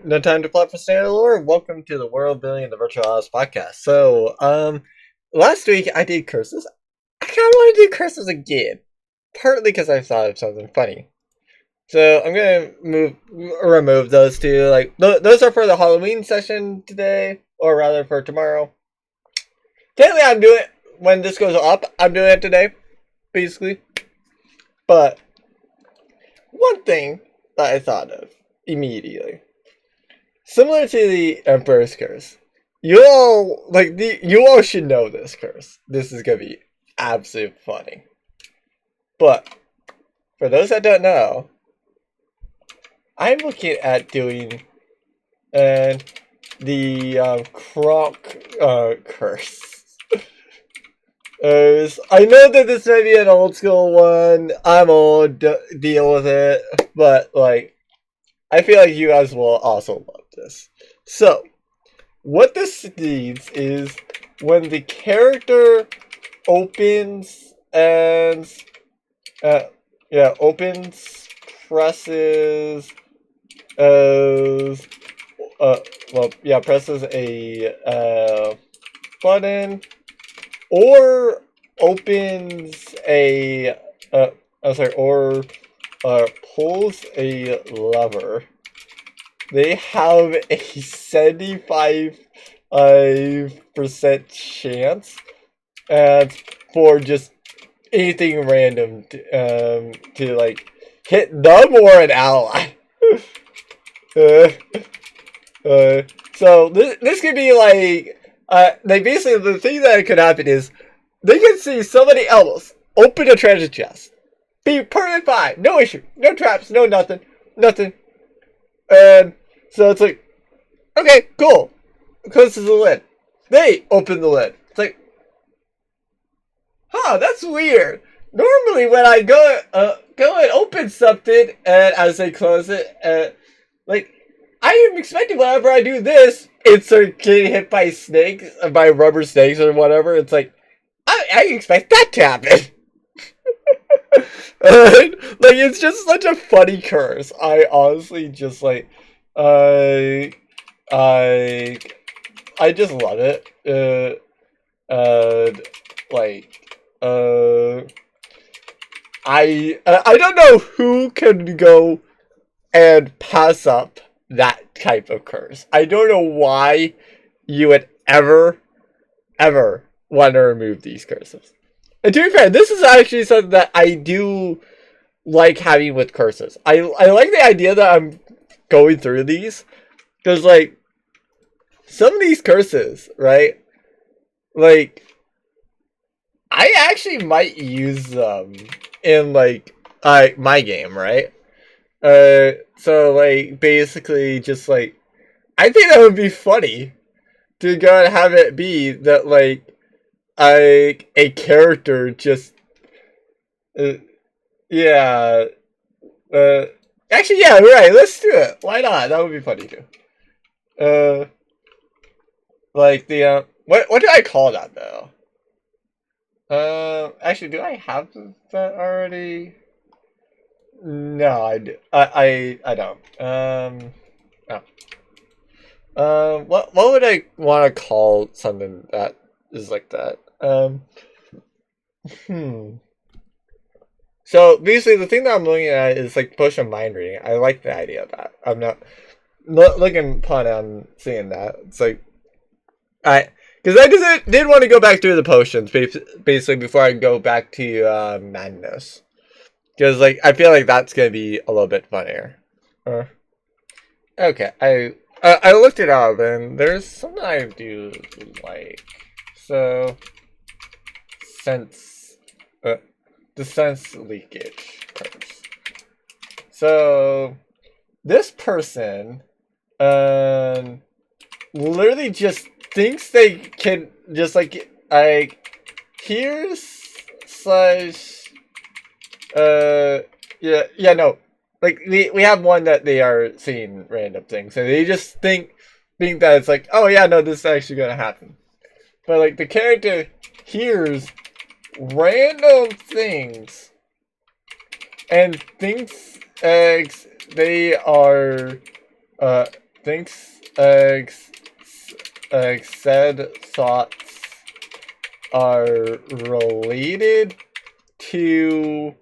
no time to plot for standard lore. Welcome to the Worldbuilding the Virtual House podcast. Last week I did curses. I kind of want to do curses again, partly because I thought of something funny. So I'm gonna remove those two. Those are for the Halloween session today, or rather for tomorrow. Technically, I'm doing it when this goes up. I'm doing it today, basically. But one thing that I thought of immediately. Similar to the Emperor's Curse, you all should know this curse. This is gonna be absolutely funny. But for those that don't know, I'm looking at doing the Kronk curse. I know that this may be an old school one. I'm old, deal with it, but I feel like you guys will also love this. So, what this needs is when the character opens and presses presses a button or opens a pulls a lever. They have a 75% chance for just anything random to hit them or an ally. So this could be basically the thing that could happen is they can see somebody else open a treasure chest. Be perfectly fine. No issue. No traps. No nothing. Nothing. And so it's like, okay, cool. Closes the lid. They open the lid. It's like, that's weird. Normally when I go and open something and as they close it, I am expecting whenever I do this, it's getting hit by snakes, by rubber snakes or whatever. It's like, I expect that to happen. It's just such a funny curse. I honestly just I just love it. I don't know who can go and pass up that type of curse. I don't know why you would ever want to remove these curses. And to be fair, this is actually something that I do like having with curses. I like the idea that I'm going through these. Because, some of these curses, right? I actually might use them in, my game, right? Basically, just, I think that would be funny to go and have it be that, a character just actually, yeah, right, let's do it. Why not? That would be funny too. What do I call that though? Actually, do I have that already? No, I do. I don't. What would I want to call something that is like that? So basically, the thing that I'm looking at is potion mind reading. I like the idea of that. I'm not looking upon on seeing that. It's because I just did want to go back through the potions basically before I go back to madness. Because I feel like that's gonna be a little bit funnier. Okay, I looked it up and there's something I do like. So the sense leakage curse. So this person literally just thinks they can just here's slash we have one that they are seeing random things and they just think that it's oh yeah, no, this is actually gonna happen. But the character hears random things and thinks they are thinks said thoughts are related to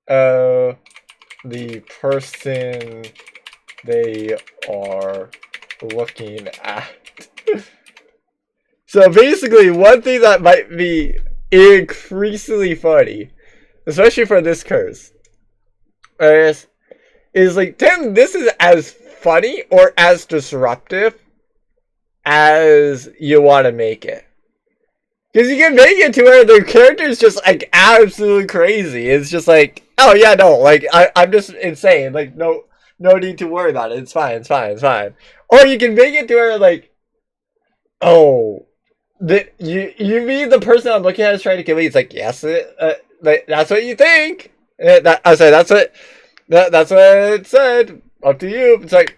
the person they are looking at. So basically, one thing that might be increasingly funny, especially for this curse, is like, Tim, this is as funny or as disruptive as you want to make it. Because you can make it to where the character is just like absolutely crazy. It's just like, oh yeah, no, like I'm just insane. Like no need to worry about it. It's fine, it's fine, it's fine. Or you can make it to where like, oh, you mean the person I'm looking at is trying to kill me? It's like, yes, that's what you think. I said that's what it said. Up to you. It's like,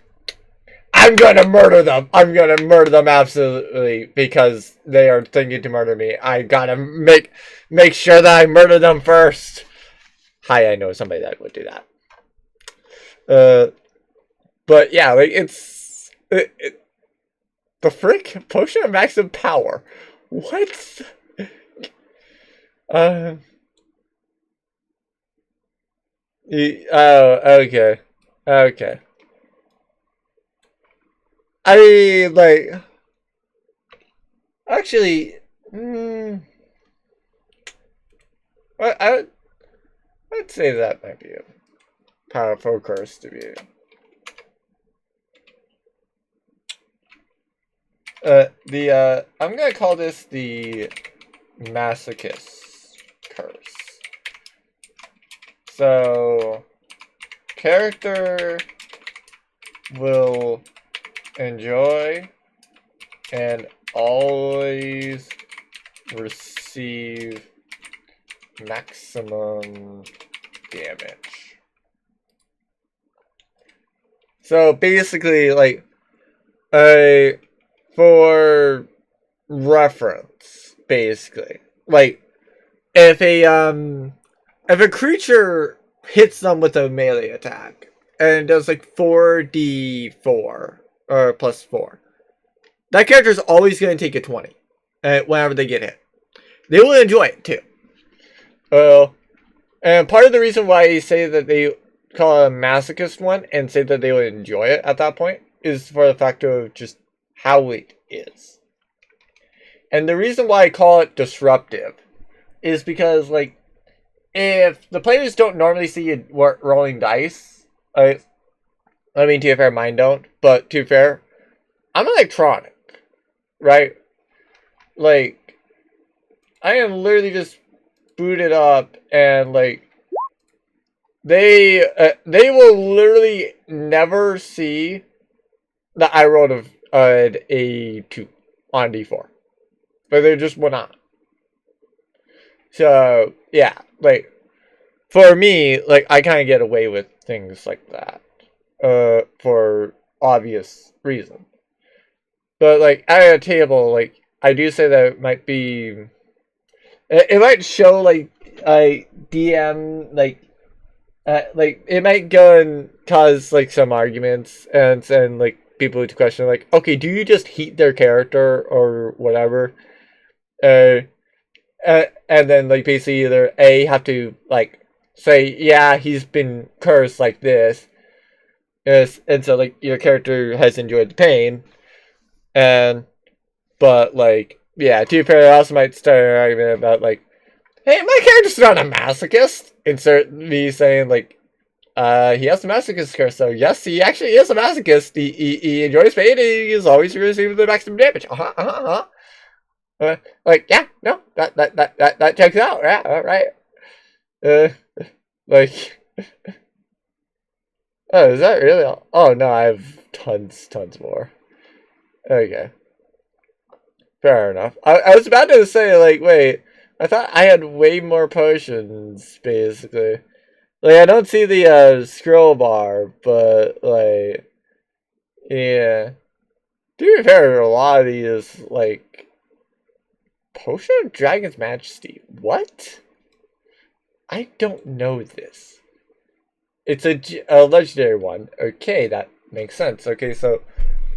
I'm gonna murder them. I'm gonna murder them absolutely because they are thinking to murder me. I gotta make sure that I murder them first. Hi, I know somebody that would do that. But yeah, like the frick potion of maximum power. What? Oh, okay, okay. I mean, like, actually, I'd say that might be a powerful curse to be. I'm gonna call this the masochist curse. So, character will enjoy and always receive maximum damage. So basically, like, for reference, basically, like, if a creature hits them with a melee attack and does like 4d4 or plus 4, that character is always going to take a 20 whenever they get hit. They will enjoy it too. And part of the reason why I say that they call it a masochist one and say that they would enjoy it at that point is for the fact of just how it is. And the reason why I call it disruptive is because, like, if the players don't normally see you rolling dice, I mean, to be fair, mine don't, but to be fair, I'm electronic, right? Like, I am literally just booted up, and like, they will literally never see that I rolled a 2 on D4, but they just will not. So yeah, like, for me, like, I kind of get away with things like that, for obvious reasons. But like at a table, like, I do say that it might be, it might show like a DM like it might go and cause like some arguments and like people to question like, okay, do you just hate their character or whatever? And then like basically either A, have to like say, yeah, he's been cursed like this, and so like your character has enjoyed the pain, but like, yeah, to be fair, I also might start an argument about like, hey, my character's not a masochist. Insert me saying like, he has the masochist curse, so yes, he actually is a masochist. He enjoys pain, and he is always receiving the maximum damage. Like, yeah, no, that checks out. Yeah, all right. Like, oh, is that really all? Oh no, I have tons more. Okay, fair enough. I was about to say like, wait, I thought I had way more potions, basically. Like, I don't see the scroll bar, but like, yeah. To be fair, a lot of these like Potion of Dragon's Majesty. What? I don't know this. It's a legendary one. Okay, that makes sense. Okay, so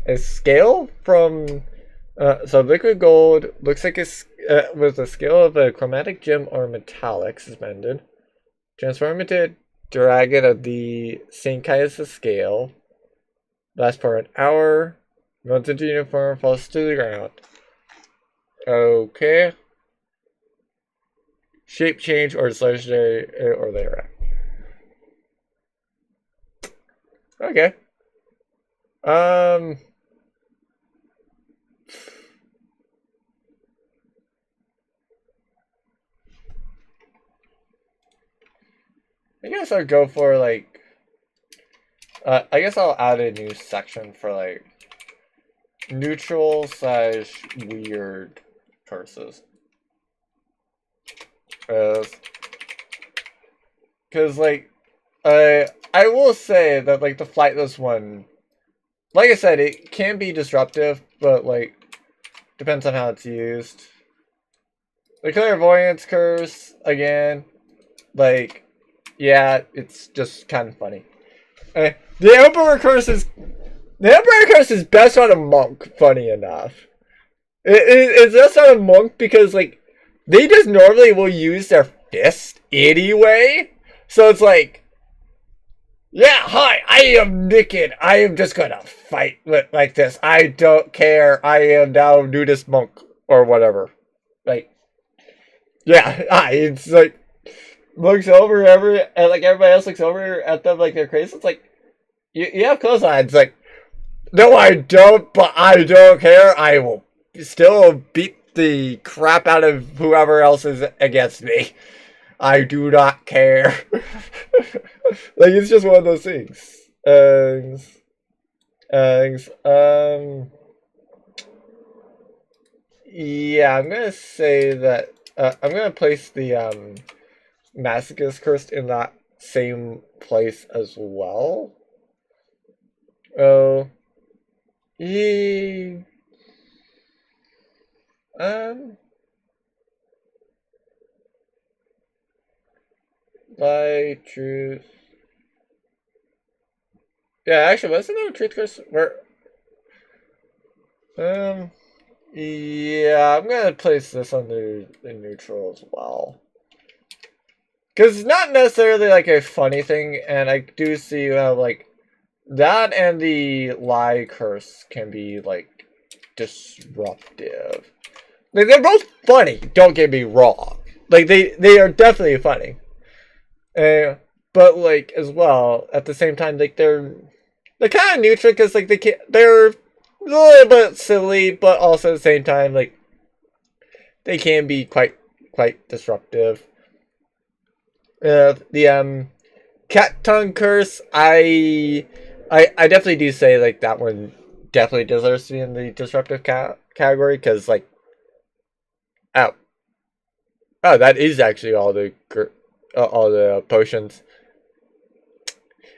a scale from so liquid gold looks like it's with a scale of a chromatic gem or metallic suspended. Transform into a dragon of the same kind as the scale. Lasts for an hour. Runs into uniform, falls to the ground. Okay. Shape change or legendary or later. Okay. I guess I'll go for like I guess I'll add a new section for like neutral / weird curses. Cause like I will say that like the flightless one, like I said, it can be disruptive, but like depends on how it's used. The clairvoyance curse again, like yeah, it's just kind of funny. The Emperor curse is best on a monk. Funny enough, it's best on a monk because like they just normally will use their fist anyway. So it's like, yeah, hi, I am naked. I am just gonna fight like this. I don't care. I am now nudist monk or whatever. Like, yeah, it's like looks over and like everybody else looks over at them like they're crazy. It's like you have clothes on. It's like, no, I don't, but I don't care. I will still beat the crap out of whoever else is against me. I do not care. Like, it's just one of those things. Yeah, I'm gonna say that I'm gonna place the Masochist Curse in that same place as well. Oh, yeah. By truth. Yeah, actually, wasn't there a truth curse where? Yeah, I'm gonna place this under the neutral as well. Because it's not necessarily like a funny thing, and I do see how like that and the lie curse can be like disruptive. Like they're both funny, don't get me wrong. Like they are definitely funny. But like as well, at the same time, like they're kind of neutral because like they're a little bit silly, but also at the same time, like they can be quite disruptive. The cat tongue curse, I definitely do say like that one definitely deserves to be in the disruptive category because like oh that is actually all the potions.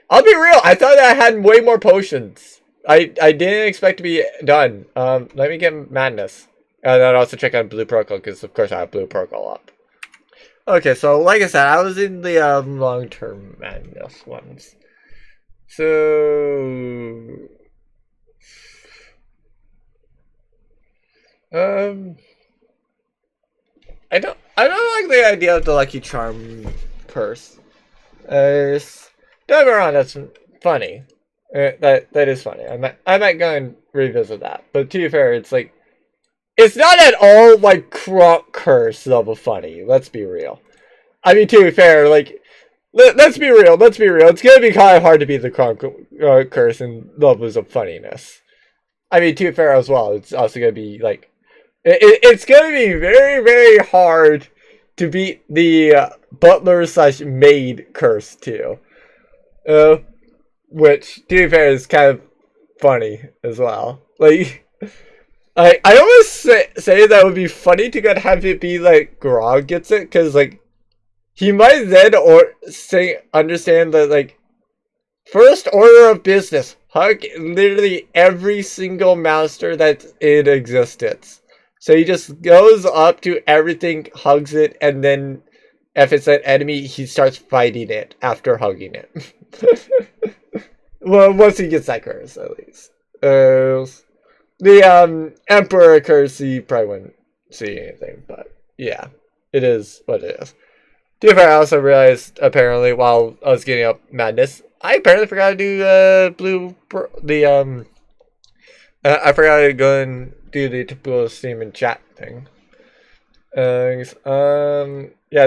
I'll be real, I thought I had way more potions. I didn't expect to be done. Let me get madness. And then also check out blue protocol because of course I have blue protocol up. Okay, so like I said, I was in the long-term madness ones. So I don't like the idea of the lucky charm curse. Don't get me wrong, that's funny. That is funny. I might go and revisit that. But to be fair, it's like it's not at all like Kronk curse level funny. Let's be real. I mean, to be fair, like let's be real. Let's be real. It's gonna be kind of hard to beat the Kronk curse in levels of funniness. I mean, to be fair as well, it's also gonna be like it's gonna be very, very hard to beat the butler / maid curse too. Which, to be fair, is kind of funny as well. Like, I always say that would be funny to have it be like Grog gets it, because like he might then understand that like first order of business, hug literally every single master that's in existence. So he just goes up to everything, hugs it, and then if it's an enemy, he starts fighting it after hugging it. Well, once he gets that curse, at least. The Emperor curse, you probably wouldn't see anything, but yeah, it is what it is. I also realized, apparently, while I was getting up Madness, I apparently forgot to do I forgot to go and do the typical Steam and chat thing. Yeah,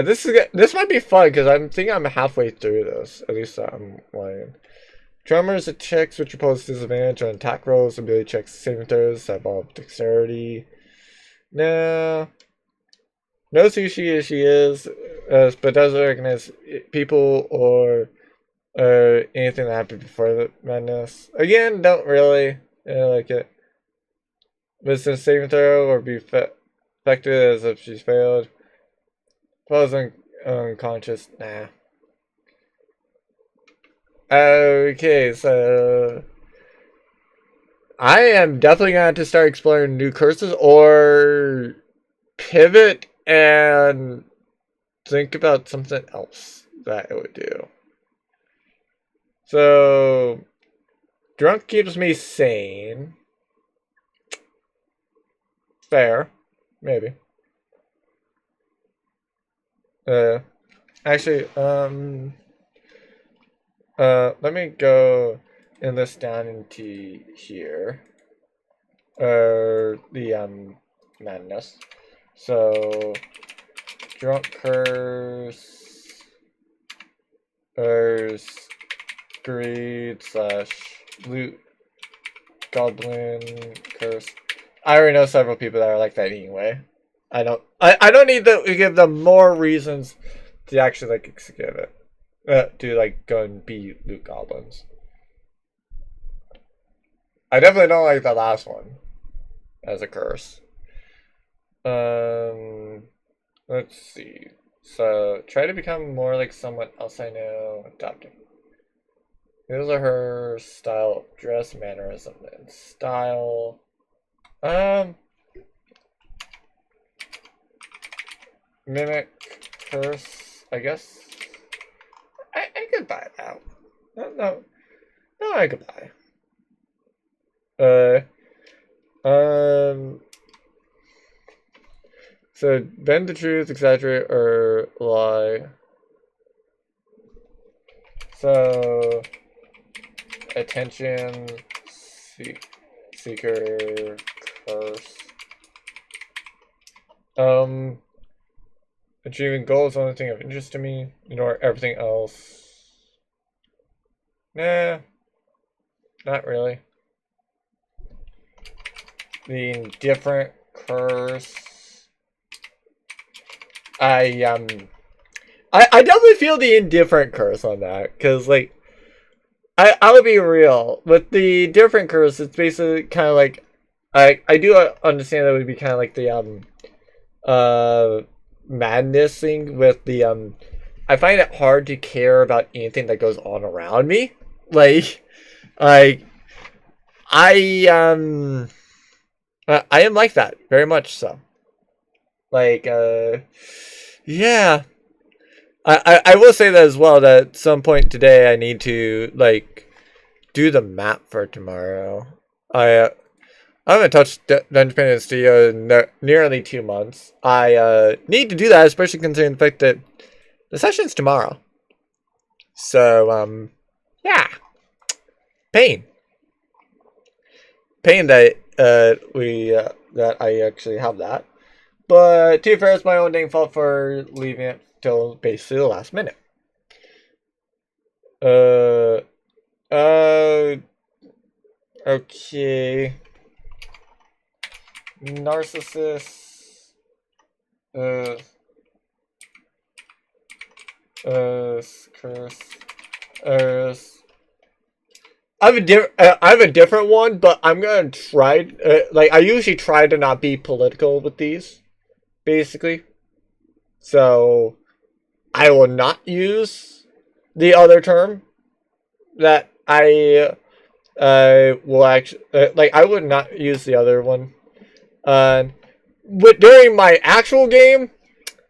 this might be fun because I'm thinking I'm halfway through this. At least I'm lying. Drummers, it checks which opposed disadvantage on attack rolls. Ability checks saving throws that involve dexterity. No. Knows who she is, but doesn't recognize people or anything that happened before the madness. Again, don't really like it. Wisdom saving throw or be affected as if she's failed. Falls unconscious. Nah. Okay, so I am definitely gonna have to start exploring new curses or pivot and think about something else that it would do. So drunk keeps me sane. Fair. Maybe. Actually, let me go in this down into here. The madness. So drunk curse, greed / loot goblin curse. I already know several people that are like that anyway. I don't need to give them more reasons to actually like give it. To like go and be loot goblins. I definitely don't like the last one as a curse. Let's see. So try to become more like someone else I know. Adopting. Those are her style, dress, mannerism, and style. Mimic curse, I guess. I could buy that. No, I could buy. So bend the truth, exaggerate, or lie. So attention, seeker, curse. Achieving goals is the only thing of interest to me. Ignore everything else. Nah, not really. The indifferent curse. I definitely feel the indifferent curse on that, because like I'll be real with the different curse. It's basically kind of like I do understand that it would be kind of like the madness thing with the I find it hard to care about anything that goes on around me. Like I am like that very much so. Like yeah. I will say that as well, that at some point today I need to like do the map for tomorrow. I haven't touched Dungeon Painting Studio in nearly 2 months. I need to do that, especially considering the fact that the session's tomorrow. So yeah, pain that that I actually have that. But to be fair, it's my own dang fault for leaving it till basically the last minute. Okay. Narcissist. Curse. I have a different one, but I'm gonna try. Like I usually try to not be political with these. Basically, so I will not use the other term that I will actually like. I would not use the other one. But during my actual game,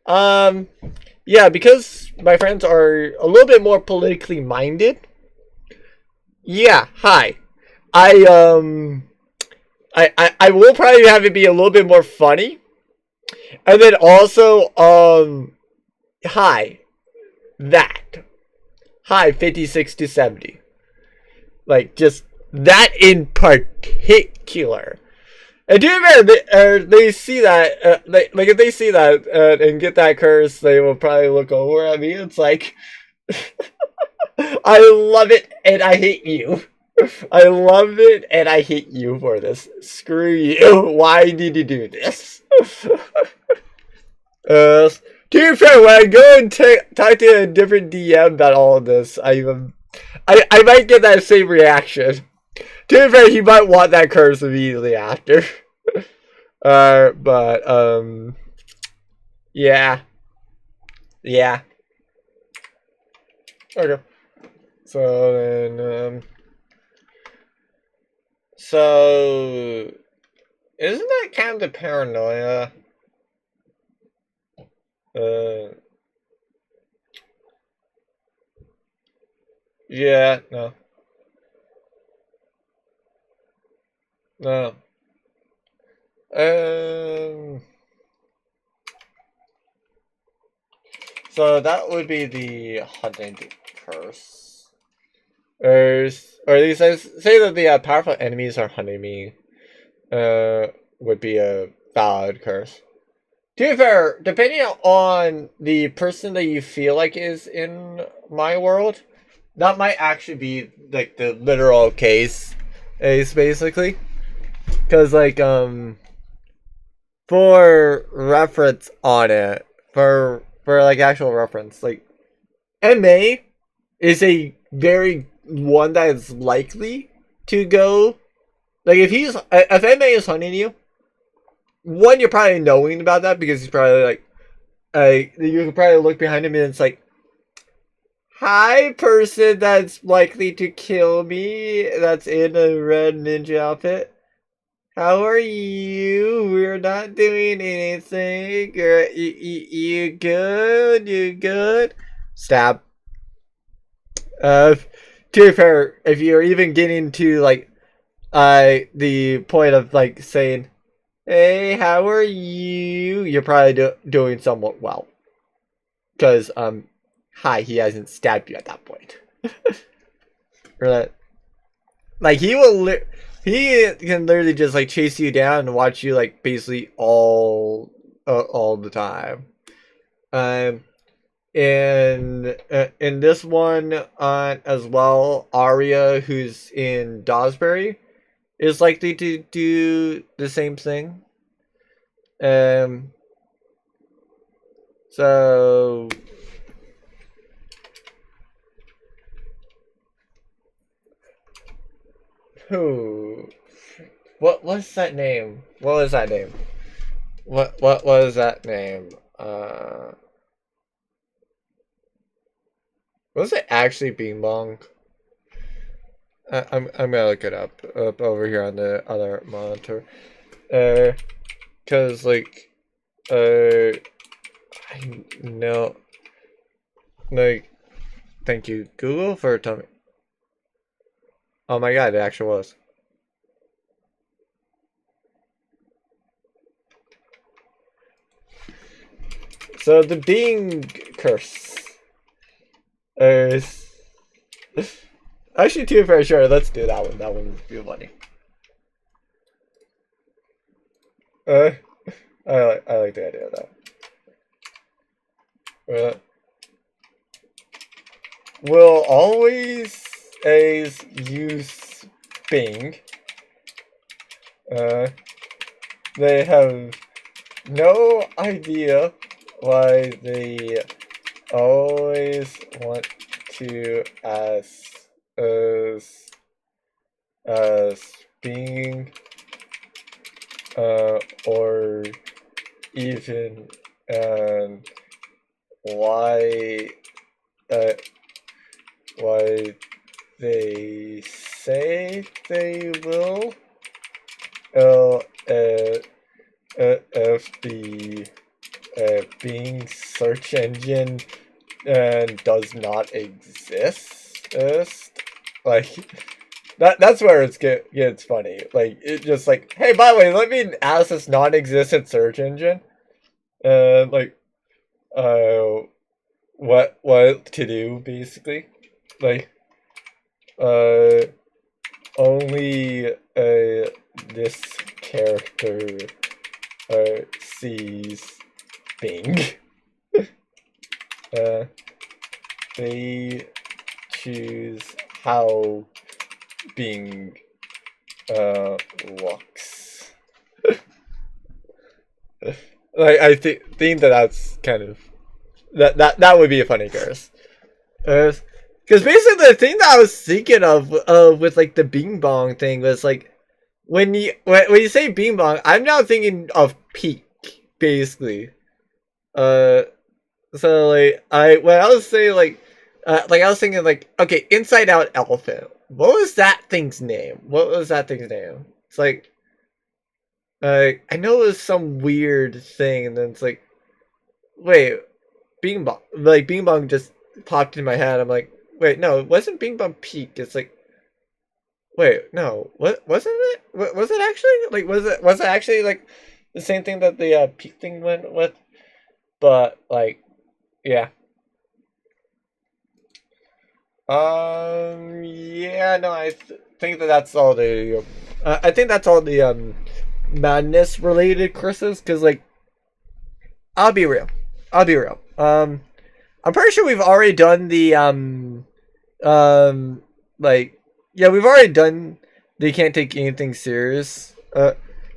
yeah, because my friends are a little bit more politically minded. Yeah, hi. I will probably have it be a little bit more funny. And then also, hi, that. Hi, 56 to 70. Like, just that in particular. And do you remember, they see that, like, if they see that and get that curse, they will probably look over at me. It's like, I love it and I hate you. I love it and I hate you for this. Screw you. Why did you do this? To be fair, when I go and talk to a different DM about all of this, I might get that same reaction. To be fair, he might want that curse immediately after. But yeah. Yeah. Okay. So then, so isn't that kind of the paranoia? Yeah, no. No. So that would be the hunting curse. Or at least I say that the powerful enemies are hunting me. Would be a valid curse. To be fair, depending on the person that you feel like is in my world, that might actually be like the literal case, is basically. Because like for reference on it, for like actual reference, like MA is a very one that is likely to go. Like if MA is hunting you, one, you're probably knowing about that because he's probably like, you can probably look behind him and it's like, hi, person that's likely to kill me, that's in a red ninja outfit. How are you? We're not doing anything. You good? You good? Stab. To be fair, if you're even getting to like, the point of like saying, hey, how are you? You're probably doing somewhat well. Because, hi, he hasn't stabbed you at that point. Like, he can literally just, like, chase you down and watch you, like, basically all the time. And in this one, as well, Arya, who's in Dawsbury, is likely to do the same thing. So who? What was that name? What was that name? What was that name? Was it actually Bing Bong? I'm gonna look it up over here on the other monitor. Cause like, I know, like, thank you Google for telling me. Oh my god, it actually was. So the Bing curse is actually, to be fair, sure, let's do that one. That one would be funny. I like the idea of that. Will always use Bing. They have no idea why they always want to ask as Bing, or even, and why they say they will, if the Bing search engine does not exist, like, That's where gets funny. Like it just like, hey, by the way, let me ask this non-existent search engine, like, uh, what to do basically, like, uh, only this character sees Bing. They choose how Bing looks. Like I think that's kind of that would be a funny curse. Because basically the thing that I was thinking of with like the Bing Bong thing was like when you say Bing Bong, I'm now thinking of Peak basically. So like when I was saying like I was thinking like, okay, Inside Out Elephant. What was that thing's name? What was that thing's name? It's like I know it was some weird thing, and then it's like, wait, Bing Bong. Like Bing Bong just popped in my head. I'm like, wait, no, it wasn't Bing Bong Peak. It's like, wait, no, what wasn't it? Was it actually like was it actually like the same thing that the Peak thing went with? But like, yeah. Yeah, no, think that that's all the. I think that's all the madness related curses. Cause like, I'll be real. I'll be real. I'm pretty sure we've already done the like, yeah, we've already done. They can't take anything serious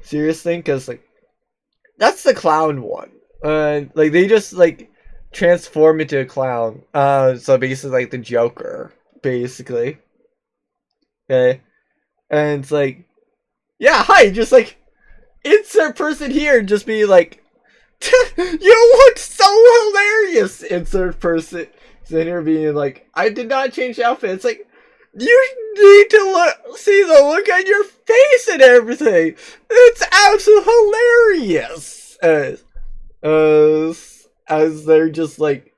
thing, cause like, that's the clown one. Like they just like transform into a clown. So basically like the Joker, basically. Okay, and it's like, yeah, hi, just like insert person here, just be like, you look so hilarious. Insert person sitting here being like, I did not change the outfit. It's like, you need to see the look on your face and everything. It's absolutely hilarious. As they're just like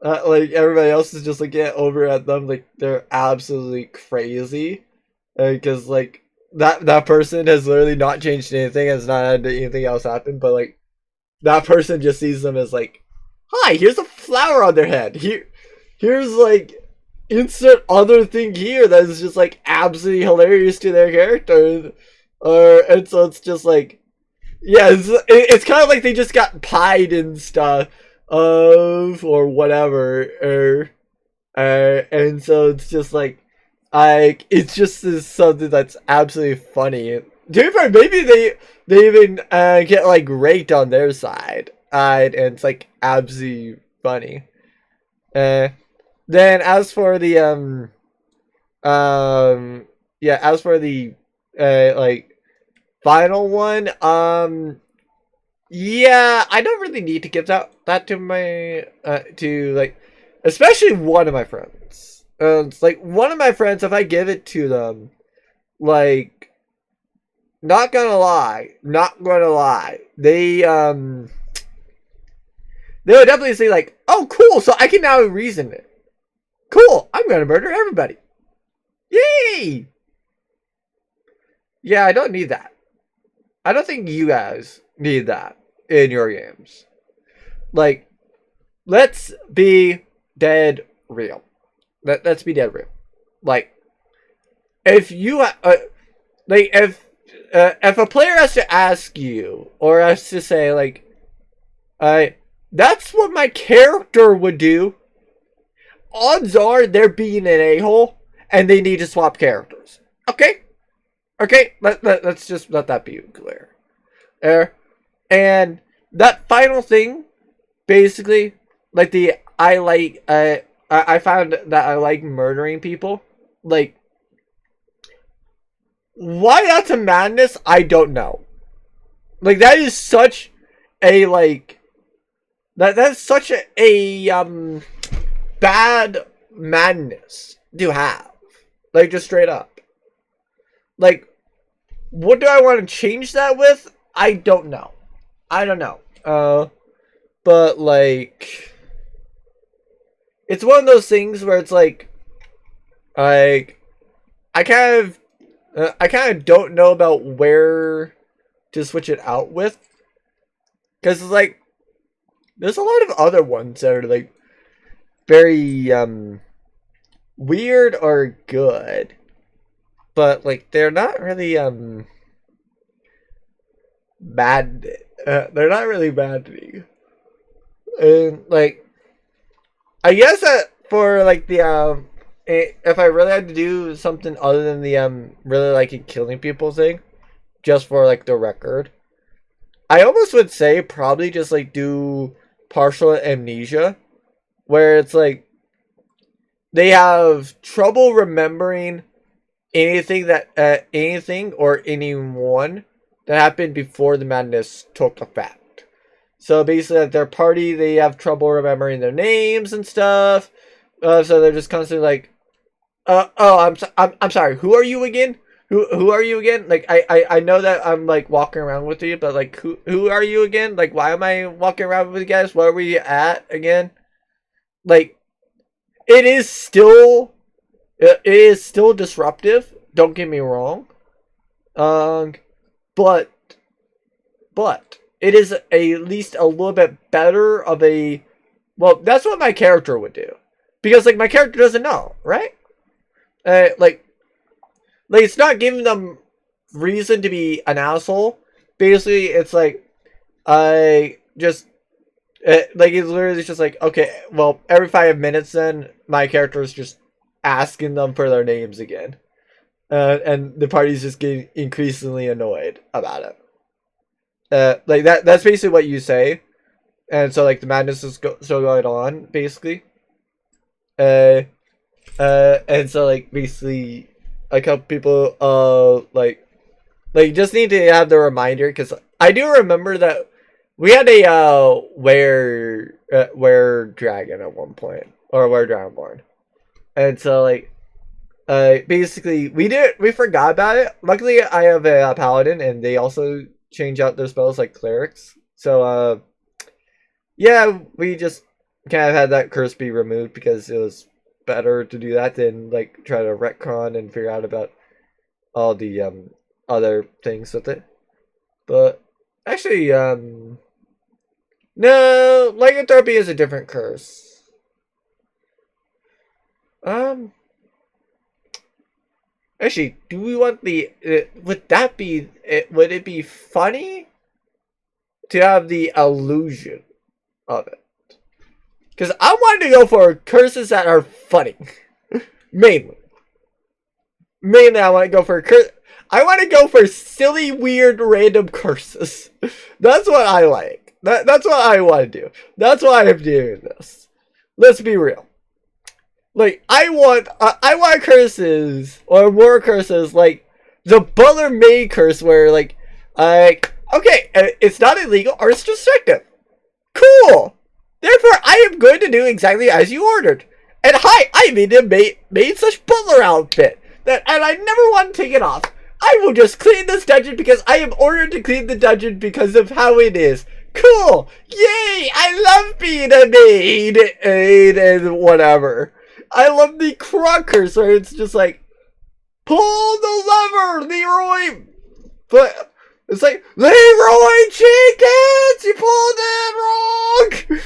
everybody else is just like getting over at them, like they're absolutely crazy, because like that person has literally not changed anything, has not had anything else happen, but like that person just sees them as like, hi, here's a flower on their head. Here's like insert other thing here that is just like absolutely hilarious to their character, and so it's just like, yeah, it's kind of like they just got pied and stuff, or whatever, and so it's just like, it's just something that's absolutely funny. To be fair, maybe they even get like raked on their side, and it's like absolutely funny. Then as for the yeah, as for the like final one, yeah, I don't really need to give that to my to like, especially one of my friends. It's like one of my friends, if I give it to them, like, not gonna lie, they would definitely say like, oh cool, so I can now reason it. Cool, I'm gonna murder everybody. Yay! Yeah, I don't need that. I don't think you guys need that in your games. Like, let's be dead real. Let's be dead real. Like, if you like if a player has to ask you, or has to say like, that's what my character would do, odds are they're being an a-hole and they need to swap characters. Okay, let's just let that be clear. And that final thing, basically, like the I found that I like murdering people. Like, why that's a madness, I don't know. Like, that is such a like that's such a bad madness to have. Like, just straight up. Like, what do I want to change that with? I don't know. But like, it's one of those things where it's like I kind of don't know about where to switch it out with, because it's like there's a lot of other ones that are like very weird or good, but like they're not really bad. They're not really bad to me. And like I guess that for like the if I really had to do something other than the really like killing people thing, just for like the record, I almost would say probably just like do partial amnesia, where it's like they have trouble remembering anything or anyone that happened before the madness took effect. So basically, at their party, they have trouble remembering their names and stuff. So they're just constantly like, I'm sorry. Who are you again? Who are you again? Like I know that I'm like walking around with you, but like who are you again? Like why am I walking around with you guys? Where were you at again? Like it is still disruptive. Don't get me wrong. But it is at least a little bit better of a. Well, that's what my character would do, because like my character doesn't know, right? Like it's not giving them reason to be an asshole. Basically, it's like I just like it's literally just like, okay, well, every 5 minutes, then my character is just asking them for their names again, and the party's just getting increasingly annoyed about it. Like that's basically what you say, and so like the madness is still going on basically. And so like basically a couple people like just need to have the reminder, because I do remember that we had a were dragon at one point, or were dragonborn, and so like basically we forgot about it. Luckily I have a paladin, and they also change out their spells like clerics, so yeah, we just kind of had that curse be removed, because it was better to do that than like try to retcon and figure out about all the other things with it. But actually no, lycanthropy is a different curse. Actually, do we want the would it be funny to have the illusion of it? Because I wanted to go for curses that are funny. Mainly, I want to go for I want to go for silly, weird, random curses. That's what I like. That's what I want to do. That's why I'm doing this. Let's be real. Like I want curses, or more curses, like the Butler May curse, where like okay, it's not illegal or it's restrictive. Cool. Therefore, I am going to do exactly as you ordered. And hi, I made such butler outfit and I never want to take it off. I will just clean this dungeon because I am ordered to clean the dungeon because of how it is. Cool! Yay! I love being a maid and whatever. I love the Kronk curse, where it's just like, pull the lever, Leroy! But it's like, Leroy Jenkins! You pulled it wrong!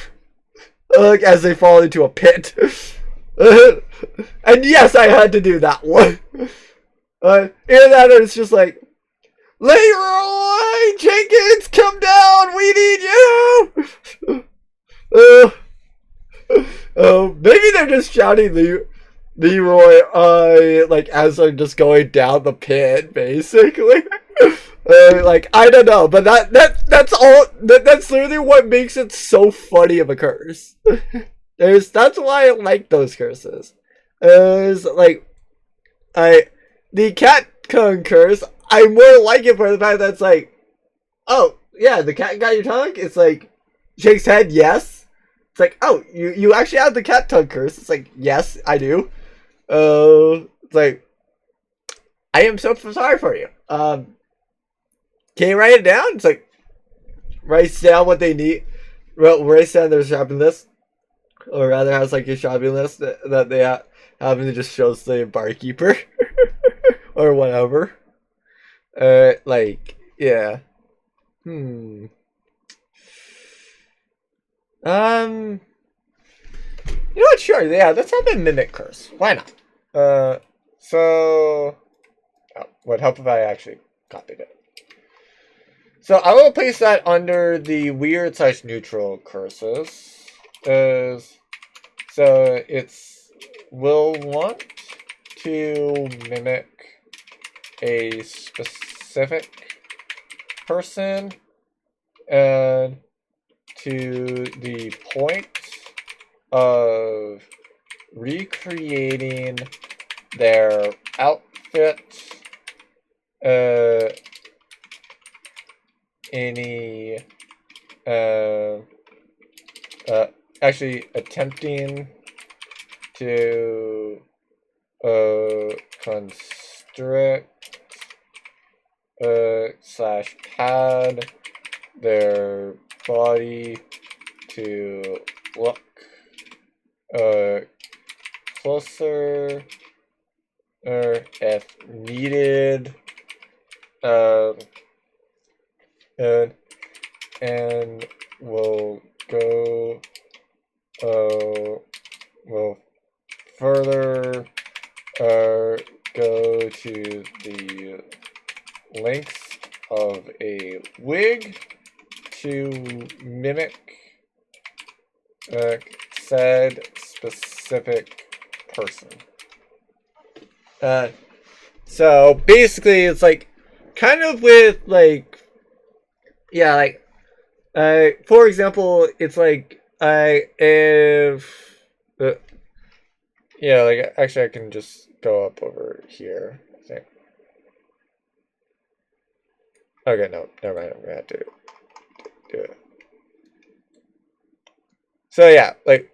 Like, as they fall into a pit. And yes, I had to do that one. And that it's just like, Leroy Jenkins, come down, we need you! Maybe they're just shouting Leroy, like, as they're just going down the pit, basically. Like, I don't know, but that's all. That's literally what makes it so funny of a curse. That's why I like those curses. Like, the cat tongue curse, I more like it for the fact that it's like, oh yeah, the cat got your tongue. It's like, shakes head, yes. It's like, oh, you actually have the cat tongue curse. It's like, yes, I do. It's like, I am so sorry for you. Can you write it down? It's like, write down what they need. Well, write down their shopping list. Or rather, has like a shopping list that they have, and it just shows the barkeeper. or whatever. Like, yeah. You know what? Sure, yeah. Let's have a mimic curse. Why not? So, would help if I actually copied it. So I will place that under the weird / neutral curses. So it's will want to mimic a specific person and to the point of recreating their outfit, actually attempting to constrict / pad their body to look closer if needed, and we'll go we'll further go to the length of a wig to mimic said specific person. So basically it's like kind of with like, yeah, like for example, it's like if yeah, like actually I can just go up over here, I think. Okay, no, never mind, I'm gonna have to do it. So yeah, like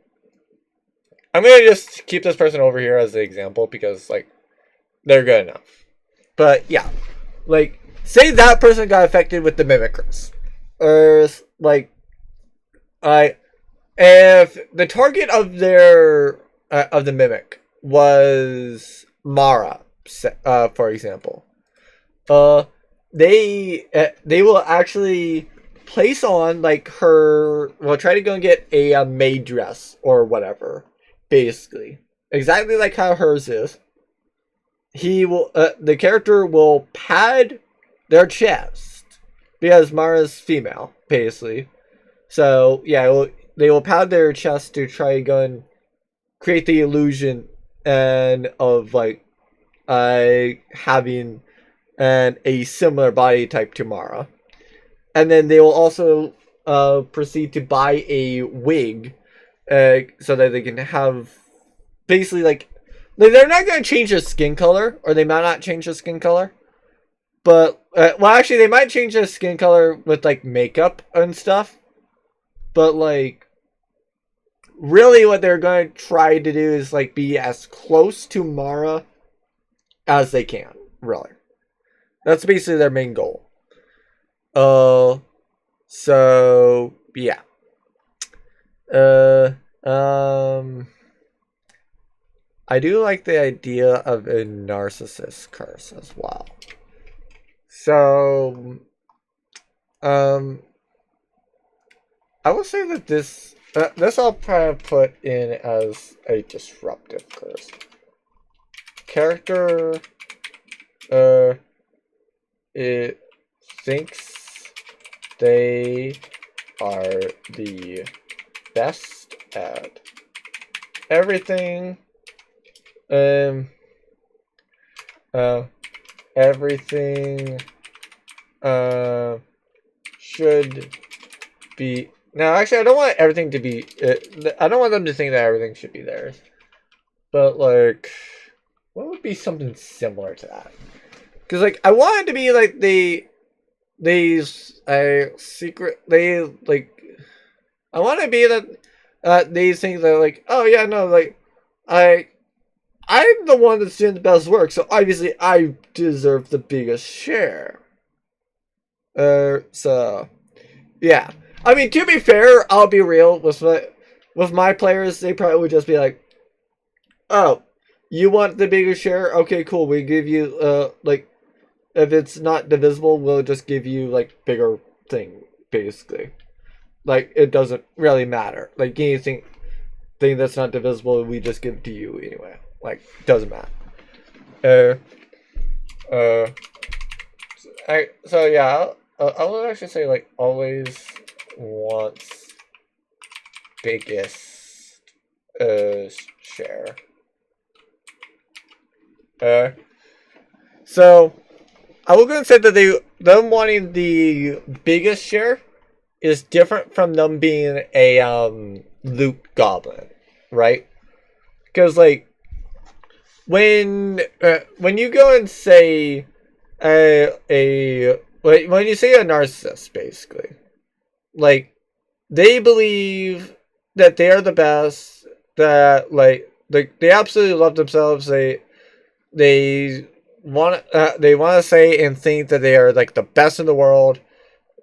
I'm gonna just keep this person over here as the example because like they're good enough. But yeah, like say that person got affected with the mimickers, or like if the target of their of the mimic was Mara, for example, they will actually place on like her. Well, try to go and get a maid dress or whatever, basically exactly like how hers is. He will the character will pad their chest because Mara's female, basically. So yeah, they will pad their chest to try to go and create the illusion and of like having a similar body type to Mara, and then they will also proceed to buy a wig so that they can have basically like they're not going to change their skin color, or they might not change their skin color, but well actually they might change their skin color with like makeup and stuff, but like really what they're going to try to do is like be as close to Mara as they can, really. That's basically their main goal. So yeah. I do like the idea of a narcissist curse as well. So I will say that this I'll probably put in as a disruptive curse. Character it thinks they are the best at everything. Everything should be. No, actually, I don't want everything to be. I don't want them to think that everything should be theirs. But like, what would be something similar to that? Because like, I want it to be like secret. They like. I want to be that these things are like, oh yeah, no, like I'm the one that's doing the best work, so obviously I deserve the biggest share. So yeah. I mean, to be fair, I'll be real with my players. They probably would just be like, "Oh, You want the bigger share? Okay, cool. We give you like, if it's not divisible, we'll just give you like bigger thing, basically. Like, it doesn't really matter. Like, anything thing that's not divisible, we just give to you anyway. Like, doesn't matter. Uh, so yeah, I would actually say like always wants biggest share. So I was gonna say that them wanting the biggest share is different from them being a loot goblin, right? Because like when you go and say when you say a narcissist, basically, like they believe that they are the best, that like they absolutely love themselves. They want to say and think that they are like the best in the world.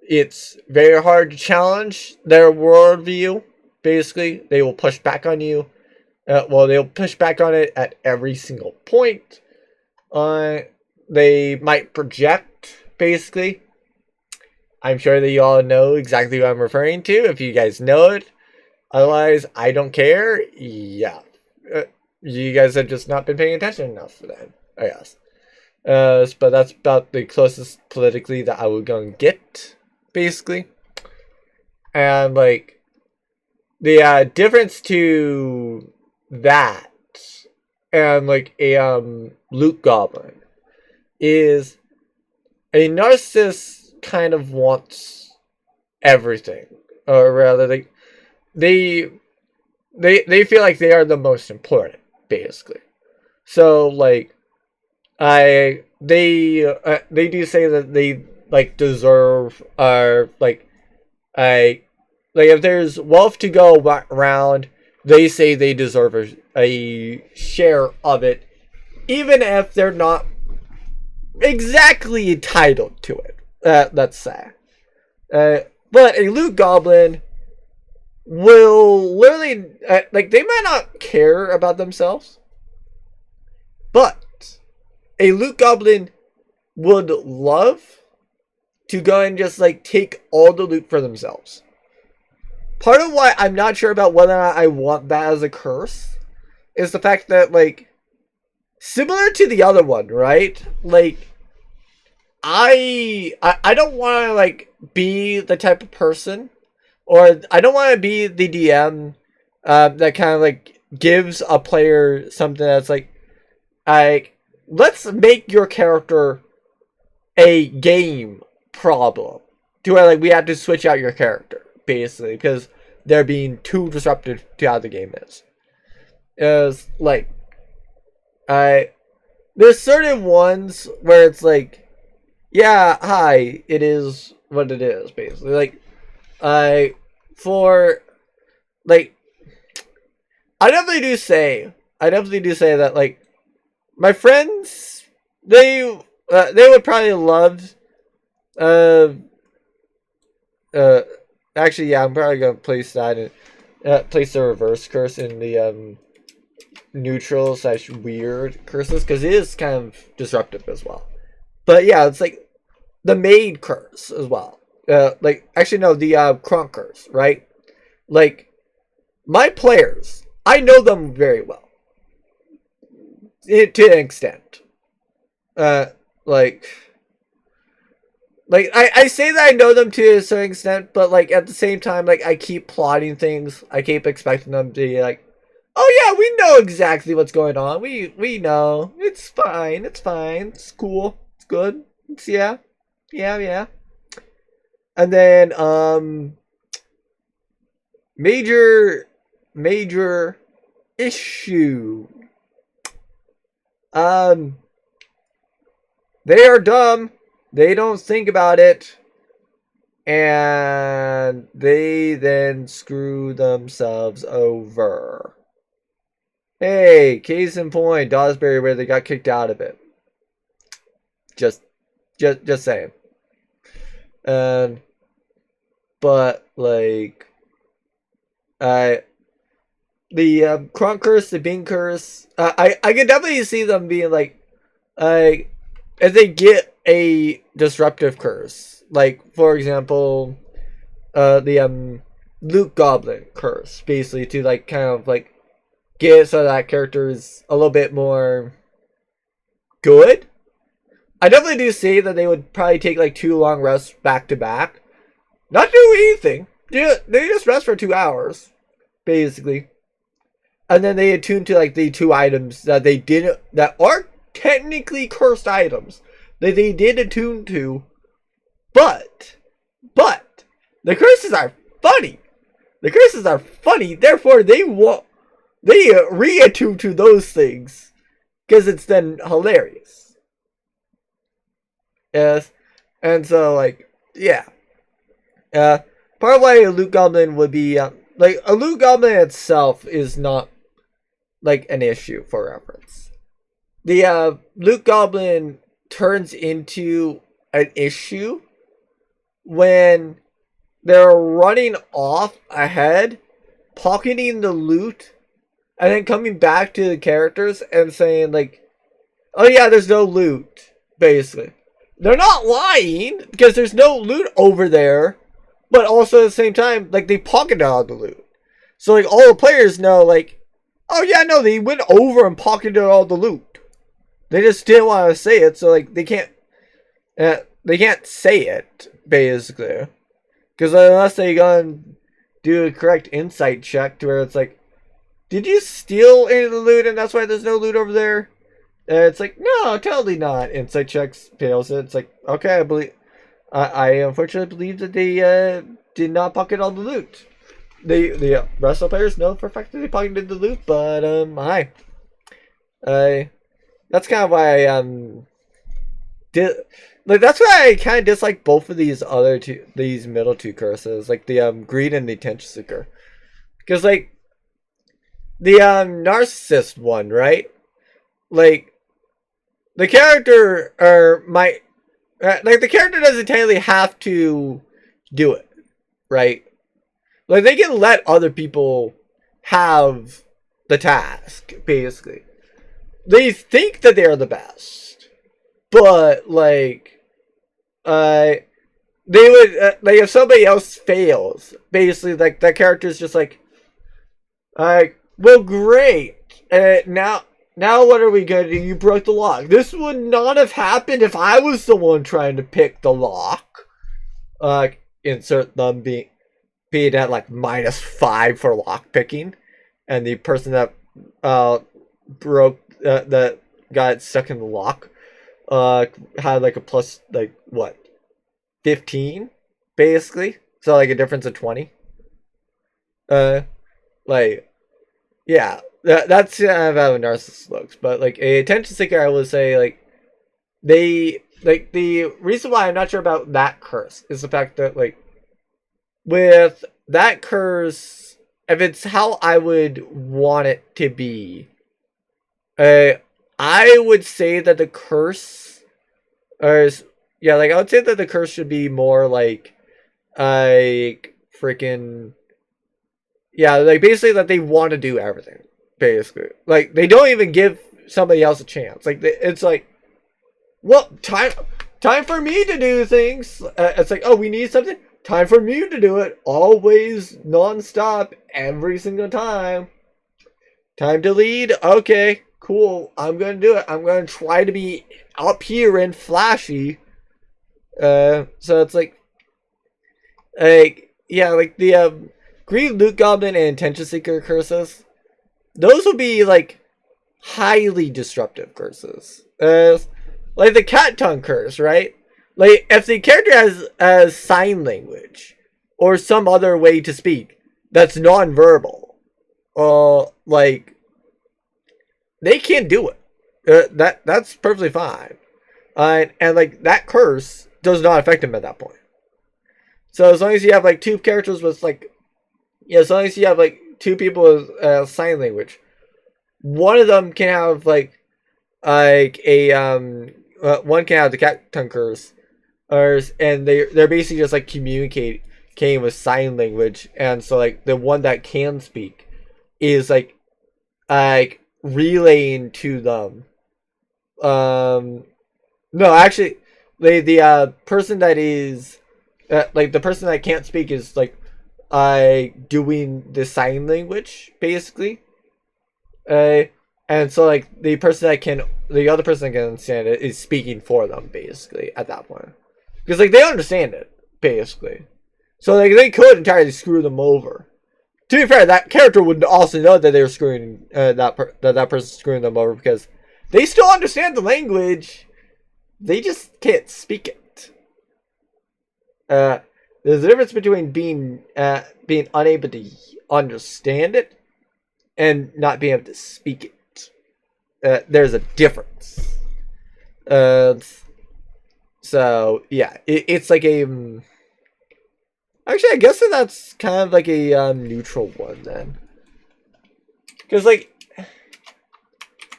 It's very hard to challenge their worldview. Basically, they will push back on you. They'll push back on it at every single point. They might project, basically. I'm sure that you all know exactly what I'm referring to, if you guys know it. Otherwise, I don't care. Yeah. You guys have just not been paying attention enough for that, I guess. But that's about the closest politically that I would go and get, basically. And, like, the difference to that and, like, a loot goblin is a narcissist kind of wants everything. Or rather, they feel like they are the most important, basically. So, like, they do say that they like deserve like if there's wealth to go around, they say they deserve a share of it, even if they're not exactly entitled to it. Let's say, but a loot goblin will literally like they might not care about themselves, but a loot goblin would love to go and just like take all the loot for themselves. Part of why I'm not sure about whether or not I want that as a curse is the fact that, like, similar to the other one, right? Like, I don't want to like be the type of person, or I don't want to be the DM that kind of like gives a player something that's like let's make your character a game problem, to where like we have to switch out your character basically because they're being too disruptive to how the game is. Is like there's certain ones where it's like, yeah, hi, it is what it is, basically. Like, for, like, I definitely do say that, like, my friends, they would probably love, actually, yeah, I'm probably gonna place that in, place the reverse curse in the, neutral / weird curses, because it is kind of disruptive as well. But yeah, it's like the maid curse as well. Like, actually, no, the Kronk curse, right? Like, my players, I know them very well. To an extent. Like I say that I know them to a certain extent, but like at the same time, like I keep plotting things. I keep expecting them to be like, oh yeah, we know exactly what's going on. We know. It's fine. It's fine. It's cool. It's good. It's yeah. And then major issue. They are dumb. They don't think about it. And they then screw themselves over. Hey, case in point, Dawsbury, where they got kicked out of it. Just saying. But like, Kronk curse, the Bean curse. I could definitely see them being like, if they get a disruptive curse, like for example, the Luke Goblin curse, basically to like kind of like get it so that character is a little bit more good. I definitely do see that they would probably take like 2 long rests back to back, not do anything. They just rest for 2 hours, basically. And then they attune to like the 2 items that they didn't, that are technically cursed items that they did attune to, but the curses are funny. The curses are funny, therefore they reattune to those things because it's then hilarious. Yes, and so like yeah, part of why a Loot Goblin would be like a Loot Goblin itself is not like an issue for reference. The Loot Goblin turns into an issue when they're running off ahead, pocketing the loot, and then coming back to the characters and saying like, "Oh yeah, there's no loot." Basically, they're not lying because there's no loot over there, but also at the same time, like they pocketed all the loot. So like all the players know like, "Oh yeah, no, they went over and pocketed all the loot." They just didn't want to say it, so like they can't say it basically, because unless they go and do a correct insight check to where it's like, did you steal any of the loot and that's why there's no loot over there? And it's like, no, totally not. Insight checks fails it. It's like, okay, I unfortunately believe that they did not pocket all the loot. The rest of the players know for a fact that they pocketed the loot, but that's kind of why I that's why I kind of dislike both of these middle 2 curses, like the greed and the attention seeker, because like the narcissist one, right? Like the character the character doesn't technically have to do it, right? Like they can let other people have the task, basically. They think that they are the best, but like, they would like if somebody else fails, basically like that character is just like, well, great. Now what are we gonna do? You broke the lock. This would not have happened if I was the one trying to pick the lock. Insert them being at like -5 for lock picking, and the person that broke that got stuck in the lock had like a plus like what 15 basically, so like a difference of 20. Like yeah, that's kind of how a narcissist looks. But like a attention seeker, I would say like they like the reason why I'm not sure about that curse is the fact that like with that curse, if it's how I would want it to be, I would say that the curse, yeah, like I would say that the curse should be more like freaking, yeah, like basically that they want to do everything, basically. Like they don't even give somebody else a chance. Like it's like, well, time for me to do things. It's like, oh, we need something. Time for me to do it. Always non-stop, every single time. Time to lead. Okay, cool. I'm going to do it. I'm going to try to be up here and flashy. So it's like yeah, like the Greed, Loot Goblin, and Attention Seeker curses. Those would be like highly disruptive curses. Like the Cat Tongue curse, right? Like if the character has sign language or some other way to speak that's non-verbal, like they can't do it. That's perfectly fine, and like that curse does not affect him at that point. So as long as you have like 2 characters with like, yeah, as long as you have like 2 people with sign language, one of them can have like a one can have the Cat Tongue curse, and they're basically just like communicating with sign language, and so like the one that can speak is like relaying to them. No, actually, the person that is like the person that can't speak is like doing the sign language basically. Uh, and so like the other person that can understand it is speaking for them basically at that point, because like they understand it basically. So like they could entirely screw them over. To be fair, that character would also know that they were screwing that person's screwing them over because they still understand the language. They just can't speak it. There's a difference between being unable to understand it and not being able to speak it. There's a difference. So yeah, it's like a. Actually, I guess that's kind of like a neutral one then, because like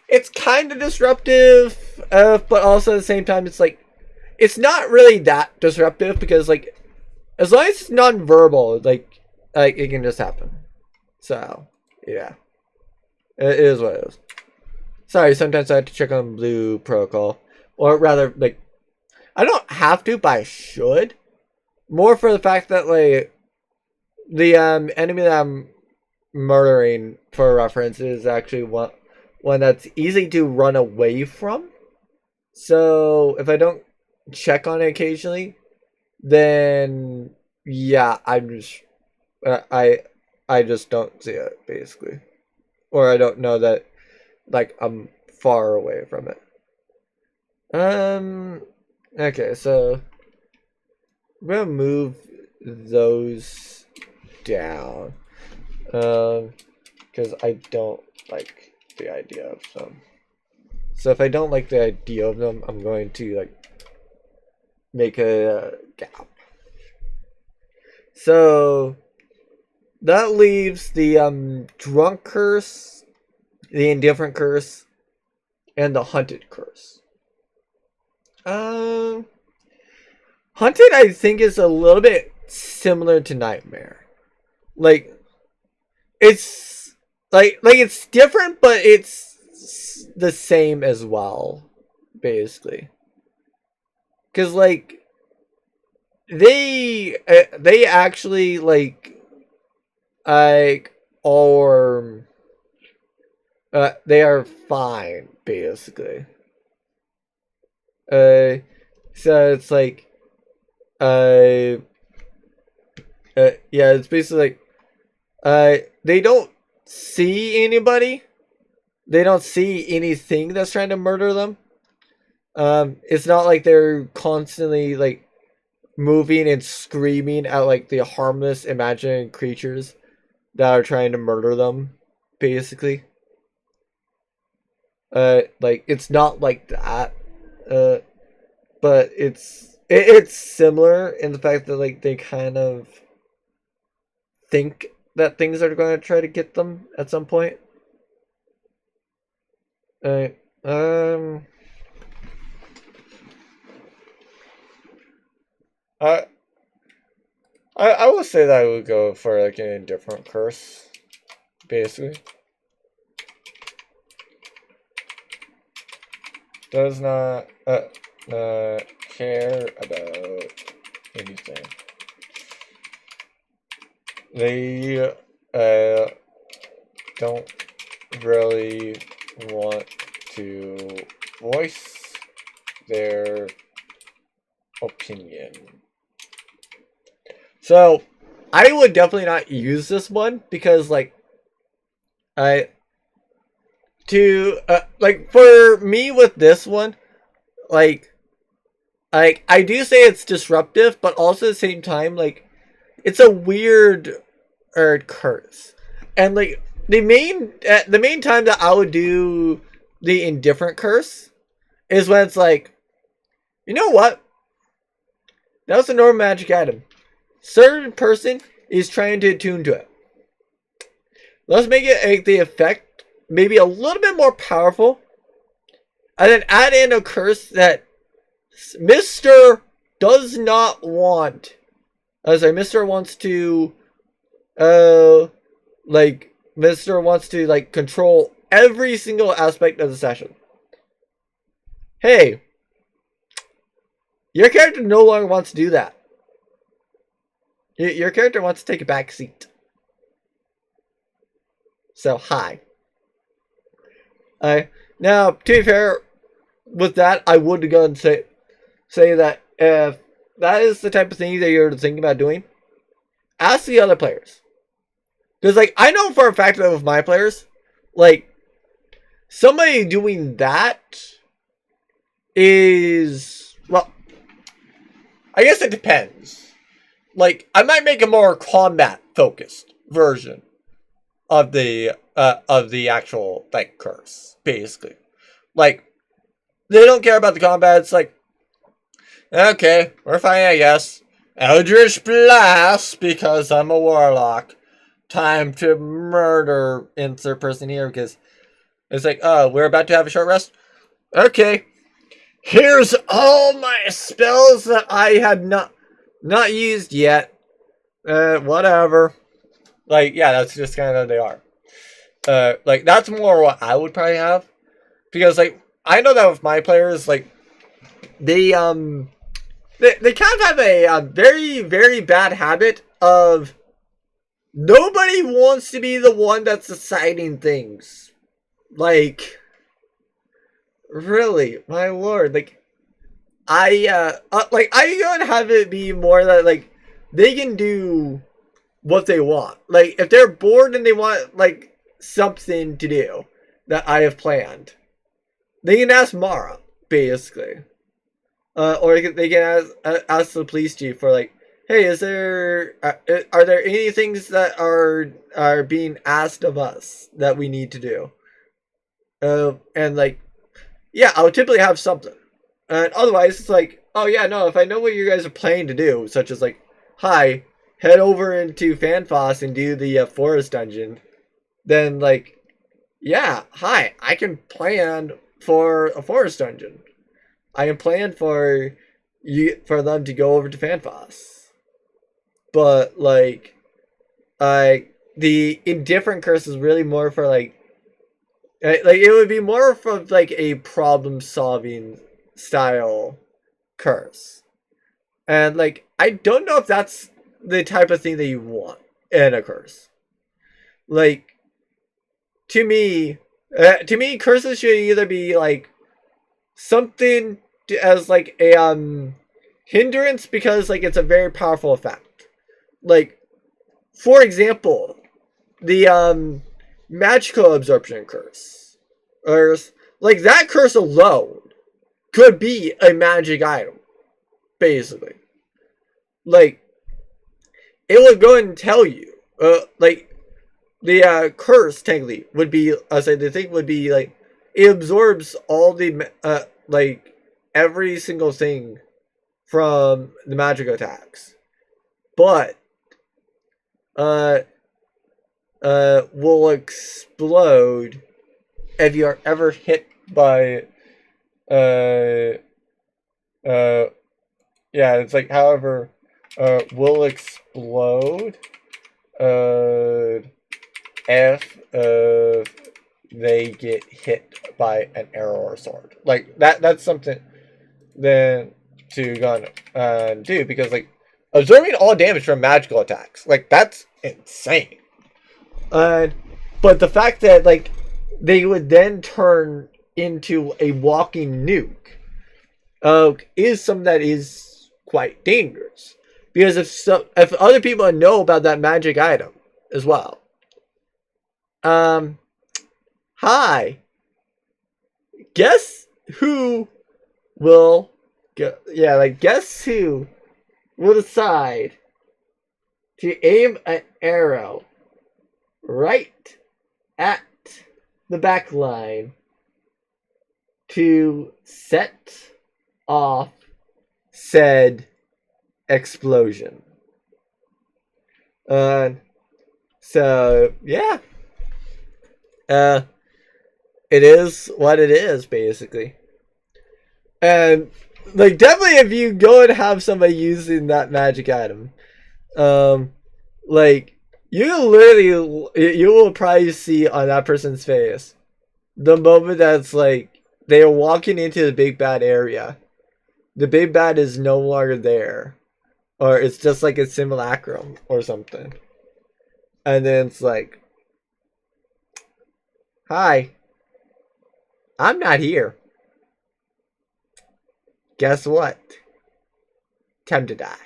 it's kind of disruptive, but also at the same time, it's like it's not really that disruptive because like as long as it's non-verbal, like it can just happen. So yeah, it is what it is. Sorry, sometimes I have to check on Blue Protocol, or rather, like I don't have to, but I should. More for the fact that like the enemy that I'm murdering, for reference, is actually one that's easy to run away from. So if I don't check on it occasionally, then yeah, I'm just I just don't see it basically, or I don't know that like I'm far away from it. Okay, so I'm gonna move those down, because I don't like the idea of them. So if I don't like the idea of them, I'm going to like make a gap. So that leaves the drunk curse, the indifferent curse, and the hunted curse. Hunted, I think, is a little bit similar to Nightmare. Like, it's like it's different, but it's the same as well, basically. Because like they actually like are they are fine basically. So it's like yeah, it's basically like they don't see anybody. They don't see anything that's trying to murder them. It's not like they're constantly like moving and screaming at like the harmless imaginary creatures that are trying to murder them, basically. Like it's not like that. But it's similar in the fact that like they kind of think that things are going to try to get them at some point. Alright. I I will say that I would go for like an indifferent curse, basically. Does not care about anything. They don't really want to voice their opinion. So I would definitely not use this one because like like for me with this one, like I do say it's disruptive, but also at the same time like it's a weird curse. And like the main time that I would do the indifferent curse is when it's like, you know what? That was a normal magic item. Certain person is trying to attune to it. Let's make it the effect maybe a little bit more powerful, and then add in a curse that Mr. does not want. Mr. wants to, like Mister wants to like control every single aspect of the session. Hey, your character no longer wants to do that. Your character wants to take a back seat. So hi. Now, to be fair, with that, I would go and say that if that is the type of thing that you're thinking about doing, ask the other players. Because, like, I know for a fact that with my players, like, somebody doing that is, well, I guess it depends. Like, I might make a more combat-focused version of the actual, like, curse, basically. Like, they don't care about the combat. It's like, okay, we're fine, I guess. Eldritch Blast, because I'm a warlock. Time to murder insert person here, because it's like, oh, we're about to have a short rest? Okay. Here's all my spells that I had not used yet. Whatever. Like, yeah, that's just kind of how they are. Like, that's more what I would probably have. Because, like, I know that with my players, like, they kind of have a very, very bad habit of nobody wants to be the one that's deciding things. Like, really, my lord, like, I gonna have it be more that, like, they can do what they want. Like, if they're bored and they want, like, something to do that I have planned, they can ask Mara, basically. Or they can ask the police chief for, like, hey, are there any things that are being asked of us that we need to do? And, like, yeah, I would typically have something. And otherwise, it's like, oh yeah, no, if I know what you guys are planning to do, such as, like, hi, head over into Fanfoss and do the forest dungeon, then, like, yeah, hi, I can plan for a forest dungeon. I can plan for them to go over to Fanfoss. But, like, the indifferent curse is really more for, like, it would be more from, like, a problem-solving style curse. And, like, I don't know if that's the type of thing that you want in a curse. Like, to me, curses should either be, like, something as, like, a, hindrance because, like, it's a very powerful effect. Like, for example, the, magical absorption curse. Or, like, that curse alone could be a magic item. Basically. Like, it would go and tell you. Like, the, curse, technically, would be, the thing would be, like, it absorbs all the, like, every single thing from the magic attacks. But, will explode if you are ever hit by, yeah, it's like, however, will explode, if, they get hit by an arrow or sword. Like, that's something then to go and do, because, like, absorbing all damage from magical attacks, like, that's insane. But the fact that, like, they would then turn into a walking nuke, is something that is quite dangerous. Because if other people know about that magic item as well, hi, guess who will go? Yeah, like, guess who will decide to aim an arrow right at the back line to set off said explosion. So yeah. It is what it is, basically. And, like, definitely if you go and have somebody using that magic item, like, you will probably see on that person's face the moment that's like they are walking into the big bad area. The big bad is no longer there, or it's just like a simulacrum or something. And then it's like, hi, I'm not here. Guess what? Time to die.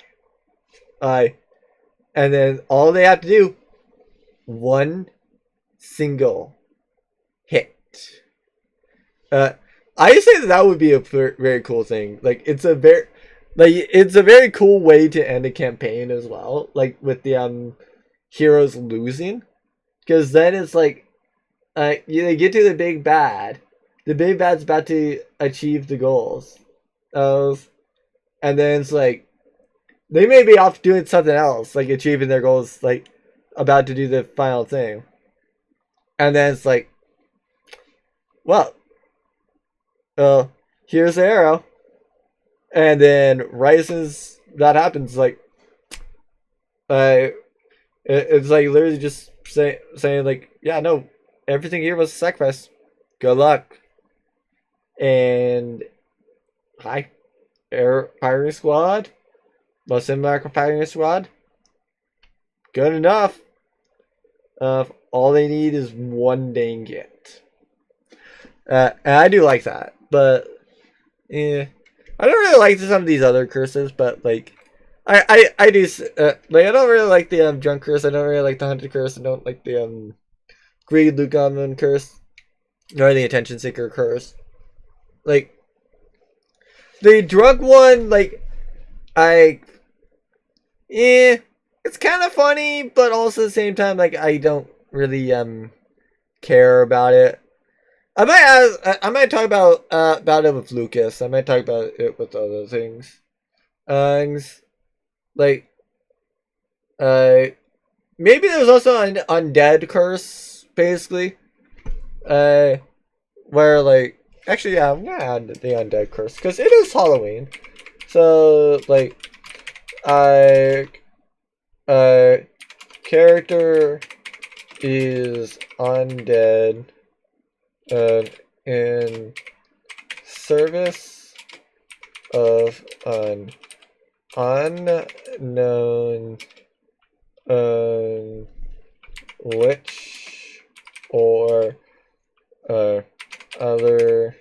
And then all they have to do, one single hit. I say that would be a very cool thing. Like it's a very cool way to end a campaign as well. Like with the heroes losing, because then it's like they get to the big bad. The big bad's about to achieve the goals. And then it's like they may be off doing something else, like achieving their goals, like about to do the final thing. And then it's like, well, here's the arrow. And then right as that happens, like, it's like literally just saying like, yeah, no, everything here was a sacrifice. Good luck. And hi, air firing squad. Most American firing squad. Good enough. All they need is one dang it. And I do like that, but yeah, I don't really like some of these other curses. But like, I do like I don't really like the drunk curse. I don't really like the hunted curse. I don't like the greed Luke curse, nor the attention seeker curse. Like the drunk one, like it's kind of funny, but also at the same time, like I don't really care about it. I might talk about it with Lucas. I might talk about it with other things. Like maybe there's also an undead curse, basically. Where like actually yeah, I'm gonna add the undead curse because it is Halloween. So like character is undead in service of an unknown witch or other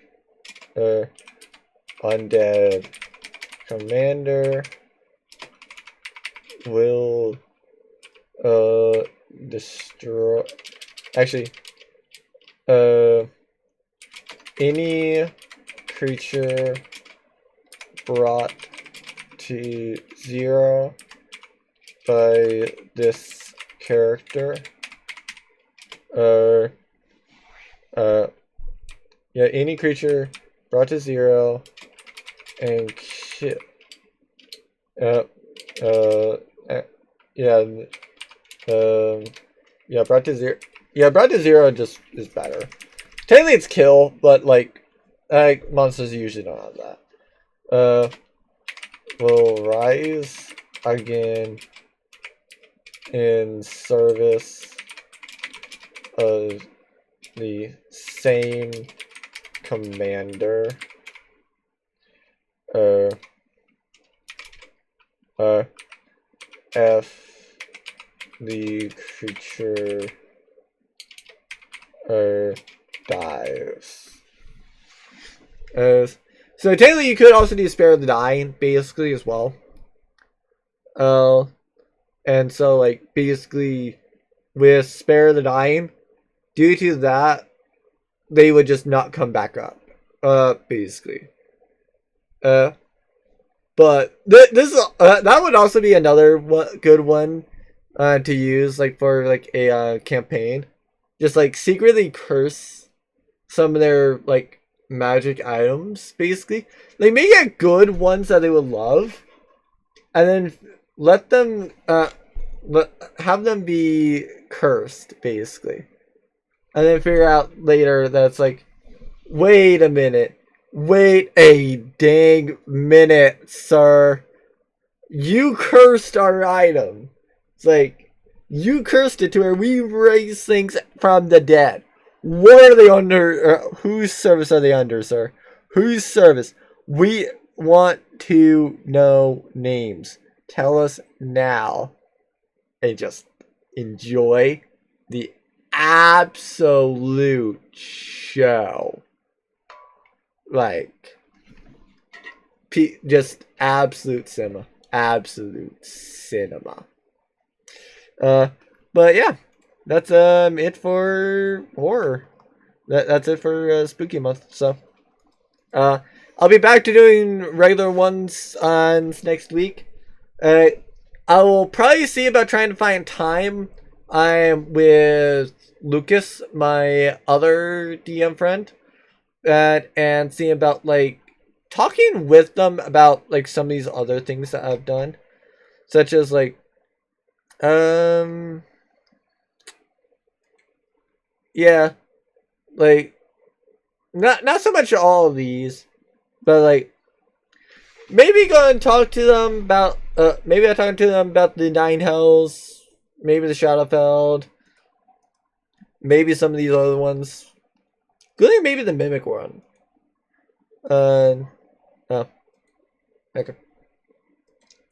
undead commander will destroy any creature brought to 0 by this character yeah, any creature brought to 0 and kill yeah, brought to 0. Yeah, brought to 0 just is better. Technically it's kill, but like monsters usually don't have that. Will rise again in service of the same commander. If the creature dies. So technically you could also do spare the dying basically as well. And so like basically with spare the dying, due to that, they would just not come back up. Basically. But this that would also be another good one to use like for like a campaign. Just like secretly curse some of their like magic items, basically. Like make it good ones that they would love, and then let them have them be cursed, basically. And then figure out later that it's like, wait a minute. Wait a dang minute, sir. You cursed our item. It's like, You cursed it to where we raise things from the dead. What are they under? Whose service are they under, sir? Whose service? We want to know names. Tell us now. And just enjoy the absolute show. Like, just absolute cinema. Absolute cinema. But yeah, that's it for horror. That's it for spooky month. So, I'll be back to doing regular ones on next week. I will probably see about trying to find time. I'm with Lucas, my other DM friend, and see about like talking with them about like some of these other things that I've done, such as like yeah, like not so much all of these, but like maybe go and talk to them about maybe I talk to them about the Nine Hells, maybe the Shadowfeld, maybe some of these other ones, including maybe the Mimic one. Oh, okay.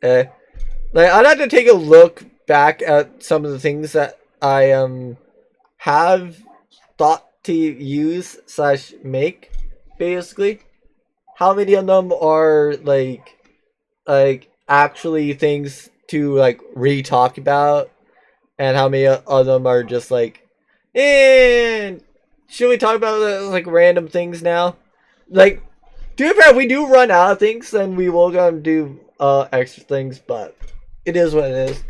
Like I'd have to take a look back at some of the things that I have thought to use / make, basically. How many of them are like actually things to like re-talk about, and how many of them are just like, should we talk about like random things now? Like, to be fair, we do run out of things, then we will go and do extra things, but it is what it is.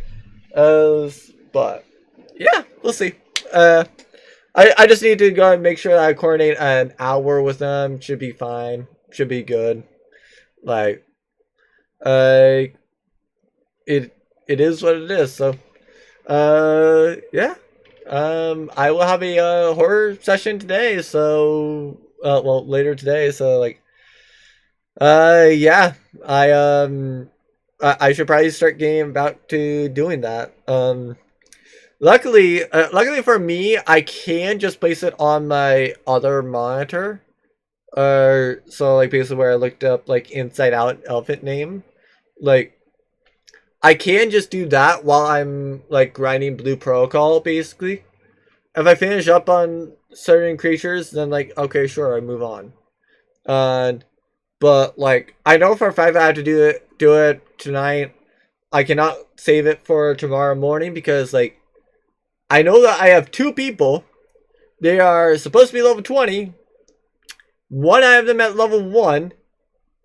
But yeah, we'll see. I just need to go and make sure that I coordinate an hour with them. Should be fine. Should be good. Like, it is what it is. So, yeah. I will have a horror session today. So, well, later today. So, like, yeah. I should probably start getting about to doing that. Luckily for me, I can just place it on my other monitor. So like basically where I looked up like Inside Out elephant name, like I can just do that while I'm like grinding Blue Protocol. Basically, if I finish up on certain creatures, then like okay, sure, I move on. But like I know for a fact that I have to do it tonight. I cannot save it for tomorrow morning because like I know that I have 2 people. They are supposed to be level 20. One, I have them at level 1.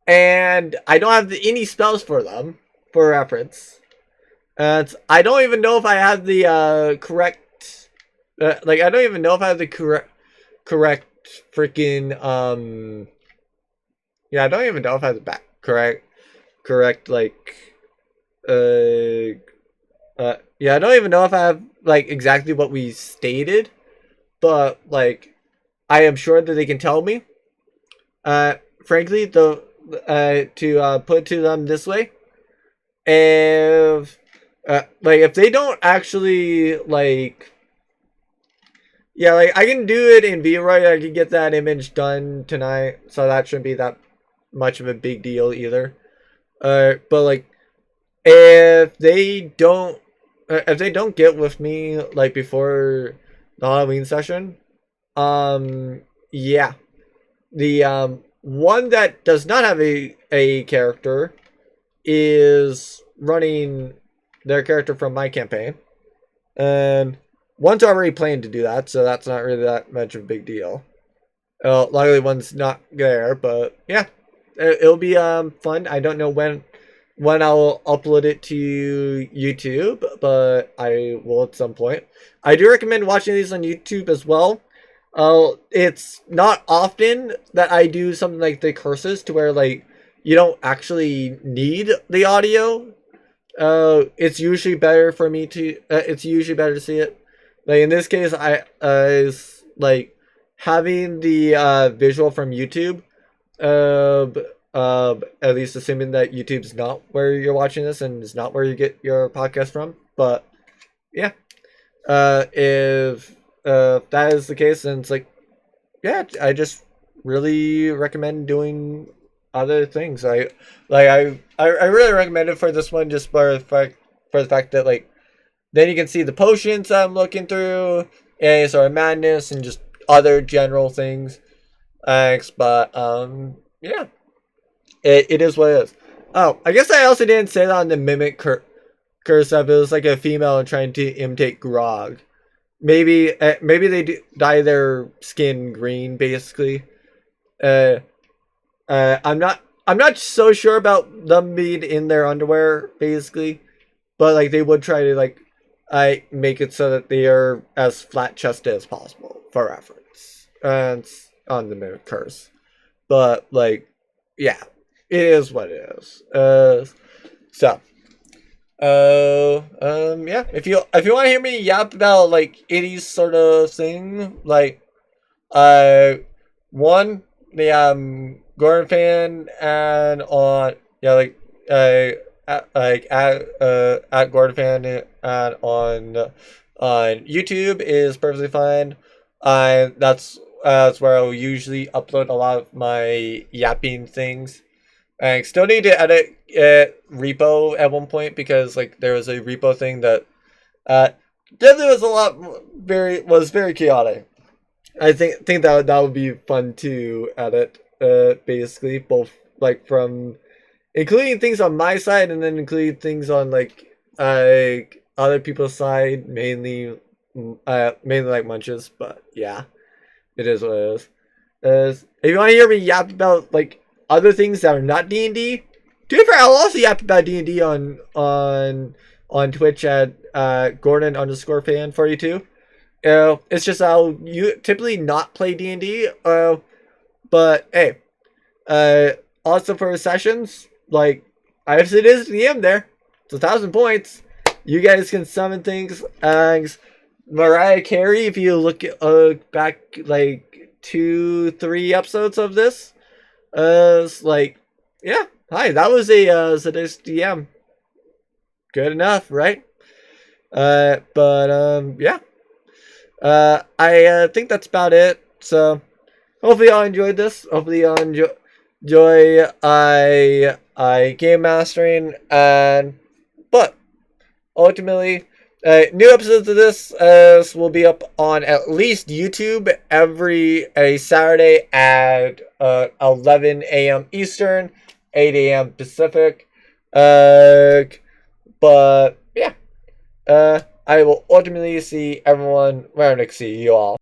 And I don't have any spells for them, for reference. And I don't even know if I have the correct... like, I don't even know if I have the correct freaking... yeah, I don't even know if I have the correct, like... yeah, I don't even know if I have like exactly what we stated, but like I am sure that they can tell me. Frankly, to put to them this way, if like if they don't actually like, yeah, like I can do it in VRoid. I can get that image done tonight, so that shouldn't be that much of a big deal either. But like if they don't get with me like before the Halloween session, yeah, the one that does not have a character is running their character from my campaign, and one's already planning to do that, so that's not really that much of a big deal. Luckily one's not there, but yeah, it'll be fun. I don't know when I'll upload it to YouTube, but I will at some point. I do recommend watching these on YouTube as well. It's not often that I do something like the curses to where like you don't actually need the audio. It's usually better for me to. It's usually better to see it. Like in this case, I is like having the visual from YouTube. At least assuming that YouTube's not where you're watching this and is not where you get your podcast from. But yeah, If that is the case, then it's like, yeah, I just really recommend doing other things. I really recommend it for this one, just for the fact that like then you can see the potions I'm looking through, sort of madness, and just other general things. Thanks, but yeah, it is what it is. Oh, I guess I also didn't say that on the mimic curse stuff. It was like a female trying to imitate Grog. Maybe they dye their skin green, basically. Uh, I'm not so sure about them being in their underwear, basically, but like they would try to like I make it so that they are as flat chested as possible for reference. And it's on the mimic curse, but like, yeah, it is what it is. So yeah. If you want to hear me yap about like any sort of thing, like uh, one the Gordon fan and on yeah at Gordon fan and on YouTube is perfectly fine. That's where I'll usually upload a lot of my yapping things. I still need to edit repo at one point because like there was a repo thing that uh definitely was a lot was very chaotic. I think that would be fun to edit. Basically both like from including things on my side and then including things on like other people's side, mainly like Munches. But yeah, it is what it is. If you want to hear me yap about like other things that are not D&D, to be fair, I'll also yap about D&D on Twitch at Gordon underscore fan 42. It's just I'll typically not play D&D. But hey, also for sessions, like I have it is DM there. It's 1,000 points. You guys can summon things. Mariah Carey, if you look back like 2-3 episodes of this, it's like, yeah, hi, that was a sadist DM. Good enough, right? But yeah. I think that's about it. So hopefully y'all enjoyed this. Hopefully y'all enjoy I game mastering, and but ultimately new episodes of this will be up on at least YouTube every a Saturday at 11 a.m. Eastern, 8 a.m. Pacific. But yeah, I will ultimately see everyone where I see you all.